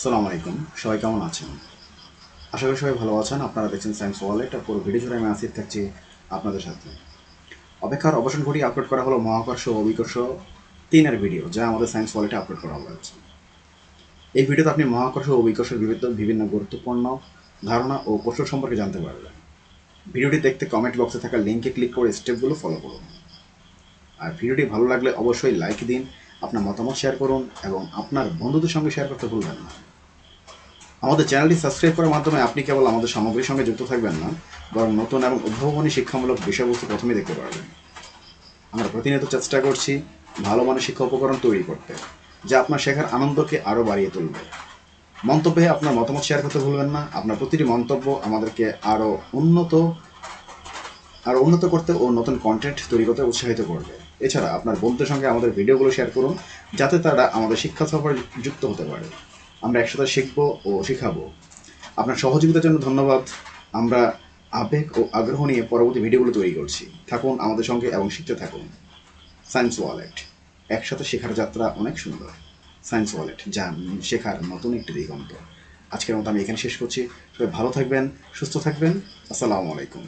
আসসালামু আলাইকুম, সবাই কেমন আছেন? আশা করি সবাই ভালো আছেন। আপনারা দেখছেন সায়েন্স ওয়ালেট। আর পুরো ভিডিও জুড়ে আমি আসিফ থাকছি আপনাদের সাথে। অপেক্ষার অবসান ঘটিয়ে আপলোড করা হলো মহাকর্ষ ও অভিকর্ষ 3-এর ভিডিও, যা আমাদের সায়েন্স ওয়ালেটে আপলোড করা হয়েছে। এই ভিডিওতে আপনি মহাকর্ষ ও অভিকর্ষের বিভিন্ন গুরুত্বপূর্ণ ধারণা ও কৌশল সম্পর্কে জানতে পারবেন। ভিডিওটি দেখতে কমেন্ট বক্সে থাকা লিঙ্কে ক্লিক করে স্টেপগুলো ফলো করুন। আর ভিডিওটি ভালো লাগলে অবশ্যই লাইক দিন, আপনার মতামত শেয়ার করুন এবং আপনার বন্ধুদের সঙ্গে শেয়ার করতে ভুলবেন না। আমাদের চ্যানেলটি সাবস্ক্রাইব করার মাধ্যমে আপনি কেবল আমাদের সামগ্রীর সঙ্গে যুক্ত থাকবেন না, বরং নতুন এবং উদ্ভাবনী শিক্ষামূলক বিষয়বস্তু প্রথমেই দেখতে পারবেন। আমরা প্রতিনিয়ত চেষ্টা করছি ভালো মানের শিক্ষা উপকরণ তৈরি করতে, যা আপনার শেখার আনন্দকে আরও বাড়িয়ে তুলবে। মন্তব্যে আপনার মতামত শেয়ার করতে ভুলবেন না। আপনার প্রতিটি মন্তব্য আমাদেরকে আরও উন্নত করতে ও নতুন কন্টেন্ট তৈরি করতে উৎসাহিত করবে। এছাড়া আপনার বন্ধুদের সঙ্গে আমাদের ভিডিওগুলো শেয়ার করুন, যাতে তারা আমাদের শিক্ষা সফরে যুক্ত হতে পারে। আমরা একসাথে শিখব ও শেখাবো। আপনার সহযোগিতার জন্য ধন্যবাদ। আমরা আবেগ ও আগ্রহ নিয়ে পরবর্তী ভিডিওগুলো তৈরি করছি। থাকুন আমাদের সঙ্গে এবং শিখতে থাকুন। সায়েন্স ওয়ালেট, একসাথে শেখার যাত্রা অনেক সুন্দর। সায়েন্স ওয়ালেট, যা শেখার নতুন একটি দিগন্ত। আজকের মতো আমি এখানে শেষ করছি। সবাই ভালো থাকবেন, সুস্থ থাকবেন। আসসালামু আলাইকুম।